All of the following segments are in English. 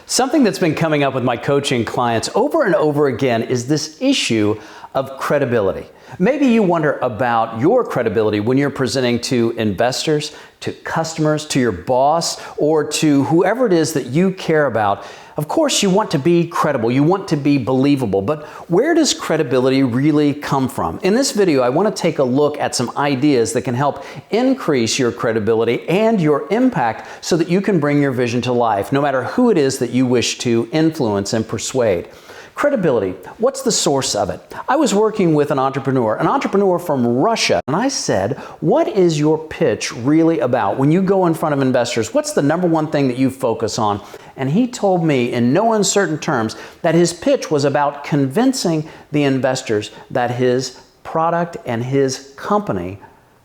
Something that's been coming up with my coaching clients over and over again is this issue of credibility. Maybe you wonder about your credibility when you're presenting to investors, to customers, to your boss, or to whoever it is that you care about. Of course, you want to be credible, you want to be believable, but where does credibility really come from? In this video, I want to take a look at some ideas that can help increase your credibility and your impact so that you can bring your vision to life, no matter who it is that you wish to influence and persuade. Credibility, what's the source of it? I was working with an entrepreneur from Russia, and I said, what is your pitch really about? When you go in front of investors, what's the number one thing that you focus on? And he told me in no uncertain terms that his pitch was about convincing the investors that his product and his company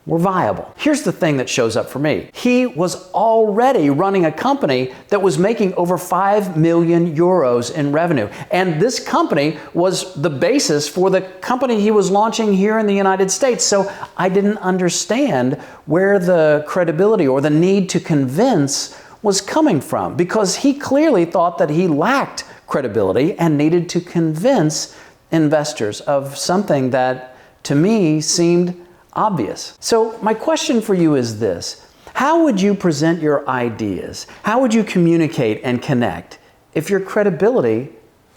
were viable. Here's the thing that shows up for me. He was already running a company that was making over 5 million euros in revenue. And this company was the basis for the company he was launching here in the United States. So I didn't understand where the credibility or the need to convince was coming from, because he clearly thought that he lacked credibility and needed to convince investors of something that to me seemed obvious. So my question for you is this: how would you present your ideas? How would you communicate and connect if your credibility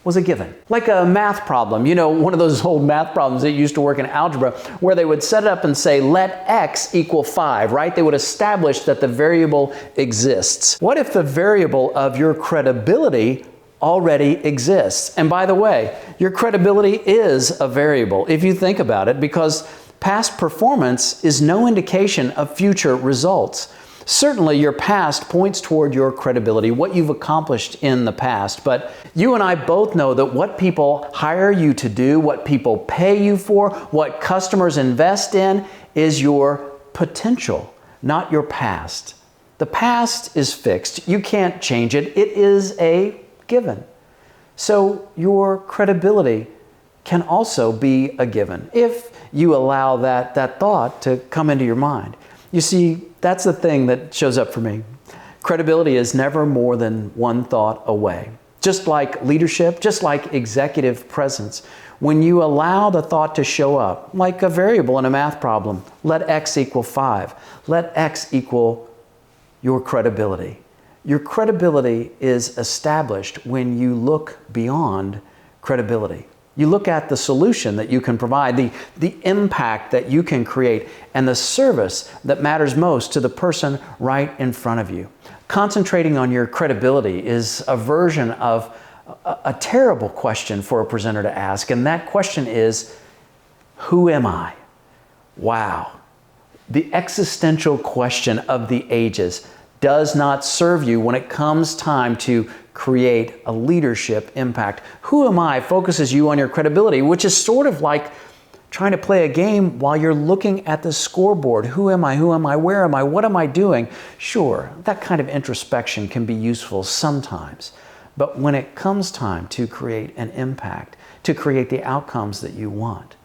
was a given? Like a math problem, one of those old math problems that used to work in algebra, where they would set it up and say, let x equal 5, right? They would establish that the variable exists. What if the variable of your credibility already exists? And by the way, your credibility is a variable, if you think about it, because past performance is no indication of future results. Certainly, your past points toward your credibility, what you've accomplished in the past. But you and I both know that what people hire you to do, what people pay you for, what customers invest in is your potential, not your past. The past is fixed. You can't change it. It is a given. So your credibility can also be a given if you allow that thought to come into your mind. You see, that's the thing that shows up for me. Credibility is never more than one thought away. Just like leadership, just like executive presence, when you allow the thought to show up, like a variable in a math problem, let x equal 5, let x equal your credibility. Your credibility is established when you look beyond credibility. You look at the solution that you can provide, the impact that you can create, and the service that matters most to the person right in front of you. Concentrating on your credibility is a version of a terrible question for a presenter to ask, and that question is, who am I? Wow. The existential question of the ages does not serve you when it comes time to create a leadership impact. Who am I focuses you on your credibility, which is sort of like trying to play a game while you're looking at the scoreboard. Who am I? Who am I? Where am I? What am I doing? Sure, that kind of introspection can be useful sometimes. But when it comes time to create an impact, to create the outcomes that you want,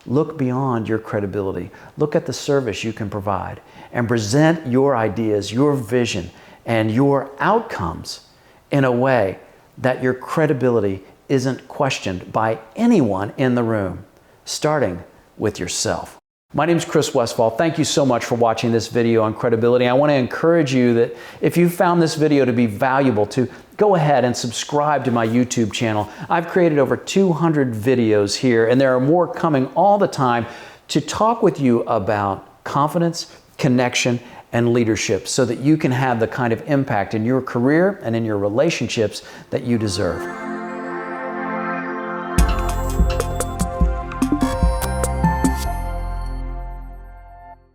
look beyond your credibility. Look at the service you can provide and present your ideas, your vision, and your outcomes in a way that your credibility isn't questioned by anyone in the room, starting with yourself. My name is Chris Westfall. Thank you so much for watching this video on credibility. I want to encourage you that if you found this video to be valuable, to go ahead and subscribe to my YouTube channel. I've created over 200 videos here, and there are more coming all the time to talk with you about confidence, connection, and leadership so that you can have the kind of impact in your career and in your relationships that you deserve.